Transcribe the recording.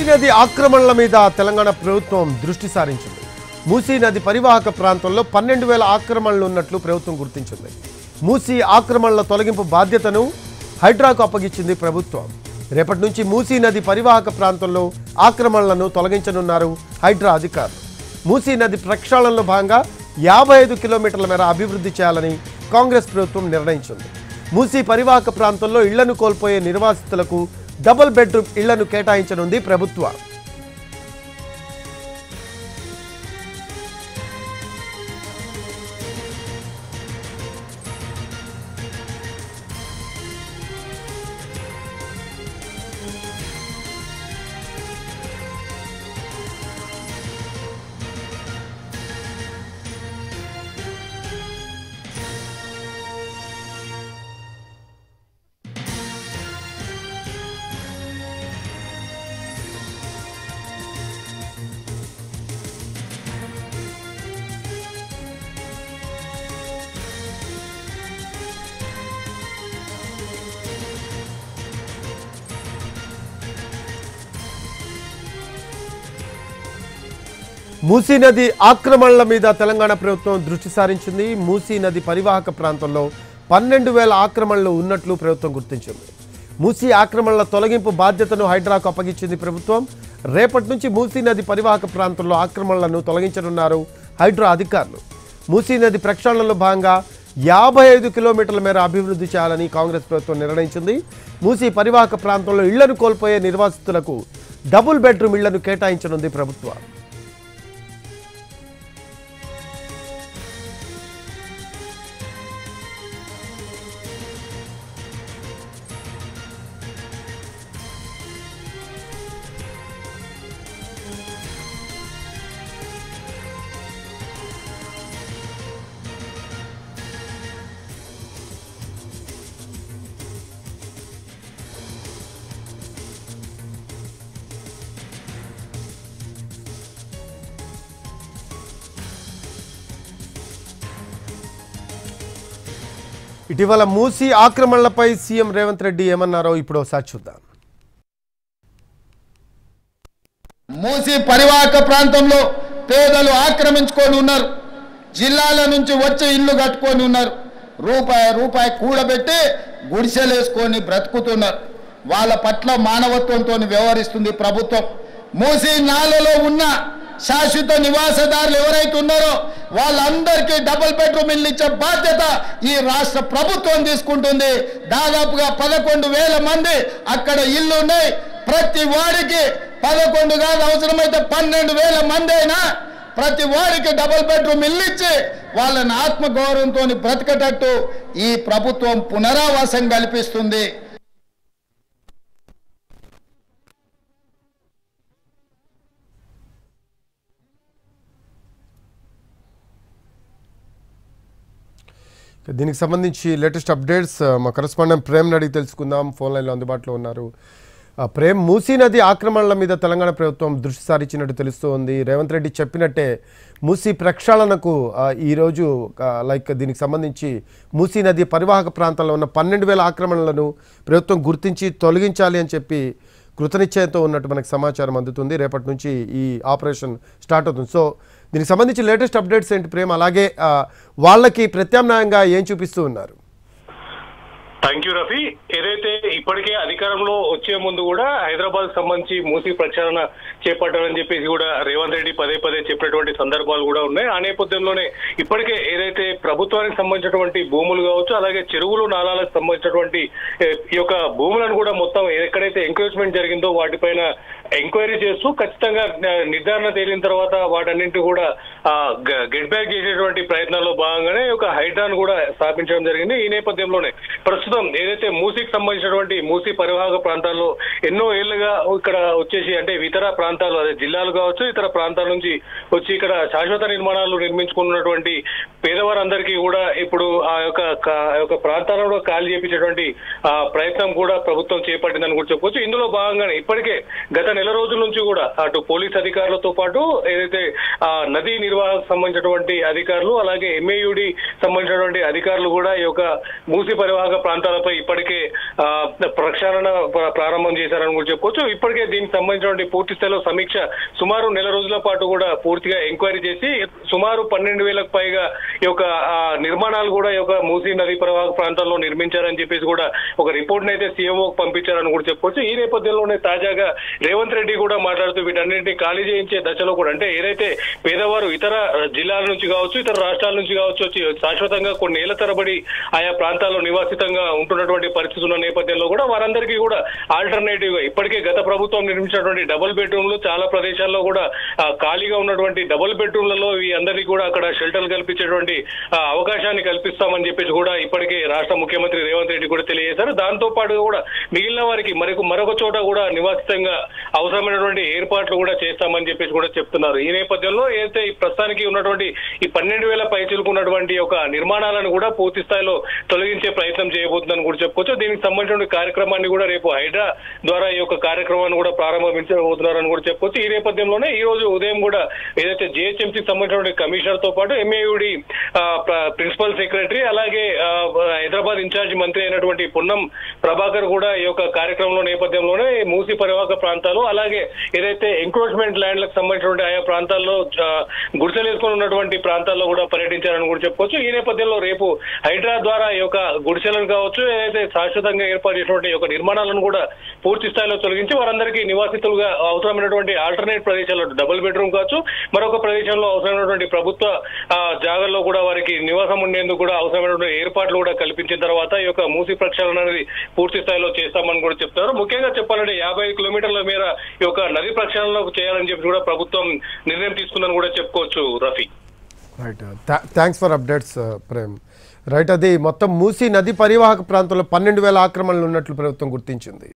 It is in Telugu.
నది ఆక్రమణల మీద తెలంగాణ ప్రభుత్వం దృష్టి సారించింది. మూసీ నది పరివాహక ప్రాంతంలో 12,000 ఆక్రమణలు ఉన్నట్లు ప్రభుత్వం గుర్తించింది. మూసీ ఆక్రమణల తొలగింపు బాధ్యతను హైడ్రాకు అప్పగించింది ప్రభుత్వం. రేపటి నుంచి మూసీ నది పరివాహక ప్రాంతంలో ఆక్రమణలను తొలగించనున్నారు హైడ్రా అధికారులు. మూసీ నది ప్రక్షాళనలో భాగంగా 55 కిలోమీటర్ల మేర అభివృద్ధి చేయాలని కాంగ్రెస్ ప్రభుత్వం నిర్ణయించింది. మూసీ పరివాహక ప్రాంతంలో ఇళ్లను కోల్పోయే నిర్వాసితులకు డబుల్ బెడ్రూమ్ ఇళ్లను కేటాయించనుంది ప్రభుత్వం. మూసీ నది ఆక్రమణల మీద తెలంగాణ ప్రభుత్వం దృష్టి సారించింది. మూసీ నది పరివాహక ప్రాంతంలో 12,000 ఆక్రమణలు ఉన్నట్లు ప్రభుత్వం గుర్తించింది. మూసీ ఆక్రమణల తొలగింపు బాధ్యతను హైడ్రాకు అప్పగించింది ప్రభుత్వం. రేపటి నుంచి మూసీ నది పరివాహక ప్రాంతంలో ఆక్రమణలను తొలగించనున్నారు హైడ్రా అధికారులు. మూసీ నది ప్రక్షాళనలో భాగంగా 55 కిలోమీటర్ల మేర అభివృద్ధి చేయాలని కాంగ్రెస్ ప్రభుత్వం నిర్ణయించింది. మూసీ పరివాహక ప్రాంతంలో ఇళ్లను కోల్పోయే నిర్వాసితులకు డబుల్ బెడ్రూమ్ ఇళ్లను కేటాయించనుంది ప్రభుత్వం. ఇటీవల మూసీ ఆక్రమణలపై సీఎం రేవంత్ రెడ్డి ఏమన్నారో ఇప్పుడు ఒకసారి చూద్దాం. మూసీ పరివాహక ప్రాంతంలో పేదలు ఆక్రమించుకొని ఉన్నారు. జిల్లాల నుంచి వచ్చి ఇల్లు కట్టుకొని ఉన్నారు. రూపాయి కూడబెట్టి గుడిసెలేసుకొని బ్రతుకుతున్నారు. వాళ్ళ పట్ల మానవత్వంతో వ్యవహరిస్తుంది ప్రభుత్వం. మూసీ నాలలో ఉన్న శాశ్వత నివాసదారులు ఎవరైతే ఉన్నారో వాళ్ళందరికీ డబుల్ బెడ్రూమ్ ఇల్లు ఇచ్చే బాధ్యత ఈ రాష్ట్ర ప్రభుత్వం తీసుకుంటుంది. దాదాపుగా 11,000 మంది అక్కడ ఇల్లు ఉన్నాయి. ప్రతి వాడికి 11 కాదు, అవసరమైతే 12,000 మంది అయినా ప్రతి వాడికి డబుల్ బెడ్రూమ్ ఇల్లు ఇచ్చి వాళ్ళని ఆత్మగౌరవంతో బ్రతకటట్టు ఈ ప్రభుత్వం పునరావాసం కల్పిస్తుంది. దీనికి సంబంధించి లేటెస్ట్ అప్డేట్స్ మా కరెస్పాండెంట్ ప్రేమ్ అడిగి తెలుసుకుందాం. ఫోన్ లైన్లో అందుబాటులో ఉన్నారు. ప్రేమ్, మూసీ నది ఆక్రమణల మీద తెలంగాణ ప్రభుత్వం దృష్టి సారించినట్టు తెలుస్తోంది. రేవంత్ రెడ్డి చెప్పినట్టే మూసీ ప్రక్షాళనకు ఈరోజు దీనికి సంబంధించి మూసీ నది పరివాహక ప్రాంతంలో ఉన్న 12,000 ఆక్రమణలను ప్రభుత్వం గుర్తించి తొలగించాలి అని చెప్పి కృతనిశ్చయంతో ఉన్నట్టు మనకు సమాచారం అందుతుంది. రేపటి నుంచి ఈ ఆపరేషన్ స్టార్ట్ అవుతుంది. సో దీనికి సంబంధించి లేటెస్ట్ అప్డేట్స్ ఏంటి ప్రేమ్? అలాగే వాళ్ళకి ప్రత్యామ్నాయంగా ఏం చూపిస్తూ ఉన్నారు? Thank you Rafi. ఏదైతే ఇప్పటికే అధికారంలో వచ్చే ముందు కూడా హైదరాబాద్ సంబంధించి మూసీ ప్రచారణ చేపట్టాలని చెప్పేసి కూడా రేవంత్ రెడ్డి పదే చెప్పినటువంటి సందర్భాలు కూడా ఉన్నాయి. ఆ నేపథ్యంలోనే ఇప్పటికే ఏదైతే ప్రభుత్వానికి సంబంధించినటువంటి భూములు కావచ్చు, అలాగే చెరువులు నాలాలకు సంబంధించినటువంటి ఈ యొక్క భూములను కూడా మొత్తం ఎక్కడైతే ఎంక్రోచ్మెంట్ జరిగిందో వాటిపైన ఎంక్వైరీ చేస్తూ ఖచ్చితంగా నిర్ధారణ తేలిన తర్వాత వాటన్నింటి కూడా గెట్ బ్యాక్ చేసేటువంటి ప్రయత్నాల్లో భాగంగానే ఒక హైడ్రాను కూడా స్థాపించడం జరిగింది. ఈ నేపథ్యంలోనే ప్రస్తుతం ఏదైతే మూసీకి సంబంధించినటువంటి మూసీ పరివాహక ప్రాంతాల్లో ఎన్నో ఏళ్లుగా ఇక్కడ వచ్చేసి అంటే ఇతర ప్రాంతాలు అదే జిల్లాలు కావచ్చు ఇతర ప్రాంతాల నుంచి వచ్చి ఇక్కడ శాశ్వత నిర్మాణాలు నిర్మించుకున్నటువంటి పేదవారందరికీ కూడా ఇప్పుడు ఆ యొక్క ప్రాంతాలను ఖాళీ చేపించేటువంటి ప్రయత్నం కూడా ప్రభుత్వం చేపట్టిందని కూడా చెప్పవచ్చు. ఇందులో భాగంగానే ఇప్పటికే గత నెల రోజుల నుంచి కూడా అటు పోలీస్ అధికారులతో పాటు ఏదైతే నదీ నిర్వాహకు సంబంధించినటువంటి అధికారులు అలాగే MAUD సంబంధించినటువంటి అధికారులు కూడా ఈ యొక్క మూసీ పరివాహక ప్రాంతాలపై ఇప్పటికే ప్రక్షాళన ప్రారంభం చేశారని కూడా చెప్పుకోవచ్చు. ఇప్పటికే దీనికి సంబంధించినటువంటి పూర్తి స్థాయిలో సమీక్ష సుమారు నెల రోజుల పాటు కూడా పూర్తిగా ఎంక్వైరీ చేసి సుమారు 12,000కు పైగా ఈ యొక్క నిర్మాణాలు కూడా ఈ యొక్క మూసీ నది పరివాహక ప్రాంతాల్లో నిర్మించారని చెప్పేసి కూడా ఒక రిపోర్ట్ అయితే CMOకు పంపించారని కూడా చెప్పుకోవచ్చు. ఈ నేపథ్యంలోనే తాజాగా రేవంత్ రెడ్డి కూడా మాట్లాడుతూ వీటన్నింటినీ ఖాళీ చేయించే దశలో కూడా అంటే ఏదైతే పేదవారు ఇతర జిల్లాల నుంచి కావచ్చు ఇతర రాష్ట్రాల నుంచి కావచ్చు వచ్చి శాశ్వతంగా కొన్ని ఏళ్ల తరబడి ఆయా ప్రాంతాల్లో నివాసితంగా ఉంటున్నటువంటి పరిస్థితి ఉన్న నేపథ్యంలో కూడా వారందరికీ కూడా ఆల్టర్నేటివ్ గా ఇప్పటికే గత ప్రభుత్వం నిర్మించినటువంటి డబుల్ బెడ్రూమ్లు చాలా ప్రదేశాల్లో కూడా ఖాళీగా ఉన్నటువంటి డబుల్ బెడ్రూమ్లలో ఈ అందరికీ కూడా అక్కడ షెల్టర్ కల్పించేటువంటి అవకాశాన్ని కల్పిస్తామని చెప్పేసి కూడా ఇప్పటికే రాష్ట్ర ముఖ్యమంత్రి రేవంత్ రెడ్డి కూడా తెలియజేశారు. దాంతో పాటు కూడా మిగిలిన వారికి మరొక చోట కూడా నివాసితంగా అవసరమైనటువంటి ఏర్పాట్లు కూడా చేస్తామని చెప్పేసి కూడా చెప్తున్నారు. ఈ నేపథ్యంలో ఏదైతే ఈ ప్రస్తుతానికి ఉన్నటువంటి ఈ 12,000 పైచిలుకున్నటువంటి ఒక నిర్మాణాలను కూడా పూర్తి స్థాయిలో తొలగించే ప్రయత్నం చేయబోతుందని కూడా చెప్పుకోవచ్చు. దీనికి సంబంధించిన కార్యక్రమాన్ని కూడా రేపు హైడ్రా ద్వారా ఈ యొక్క కార్యక్రమాన్ని కూడా ప్రారంభించబోతున్నారని కూడా చెప్పుకోవచ్చు. ఈ నేపథ్యంలోనే ఈ రోజు ఉదయం కూడా ఏదైతే GHMCకి సంబంధించిన కమిషనర్ తో పాటు MAUD ప్రిన్సిపల్ సెక్రటరీ అలాగే హైదరాబాద్ ఇన్ఛార్జ్ మంత్రి అయినటువంటి పొన్నం ప్రభాకర్ కూడా ఈ యొక్క కార్యక్రమంలో నేపథ్యంలోనే మూసీ పరివాహక ప్రాంతాలు అలాగే ఏదైతే ఎంక్రోచ్మెంట్ ల్యాండ్లకు సంబంధించినటువంటి ఆయా ప్రాంతాల్లో గుడిసెలు వేసుకొని ఉన్నటువంటి ప్రాంతాల్లో కూడా పర్యటించారని కూడా చెప్పుకోవచ్చు. ఈ నేపథ్యంలో రేపు హైడ్రా ద్వారా ఈ యొక్క గుడిసెలను కావచ్చు ఏదైతే శాశ్వతంగా ఏర్పాటు చేసినటువంటి యొక్క నిర్మాణాలను కూడా పూర్తి స్థాయిలో తొలగించి వారందరికీ నివాసితులుగా అవసరమైనటువంటి ఆల్టర్నేట్ ప్రదేశాల్లో డబుల్ బెడ్రూమ్ కావచ్చు మరొక ప్రదేశంలో అవసరమైనటువంటి ప్రభుత్వ జాగాల్లో కూడా వారికి నివాసం ఉండేందుకు కూడా అవసరమైనటువంటి ఏర్పాట్లు కూడా కల్పించిన తర్వాత ఈ యొక్క మూసీ ప్రక్షాళన అనేది పూర్తి స్థాయిలో చేస్తామని కూడా చెప్తున్నారు. ముఖ్యంగా చెప్పాలంటే 50 కిలోమీటర్ల మేర ఈ యొక్క నది ప్రక్షాళన చేయాలని చెప్పి కూడా ప్రభుత్వం నిర్ణయం తీసుకుందని కూడా చెప్పుకోవచ్చు. Rafi right, thanks for updates Prem. Right, అది మొత్తం మూసీ నది పరివాహక ప్రాంతంలో 12,000 ఆక్రమణలు ఉన్నట్లు ప్రభుత్వం గుర్తించింది.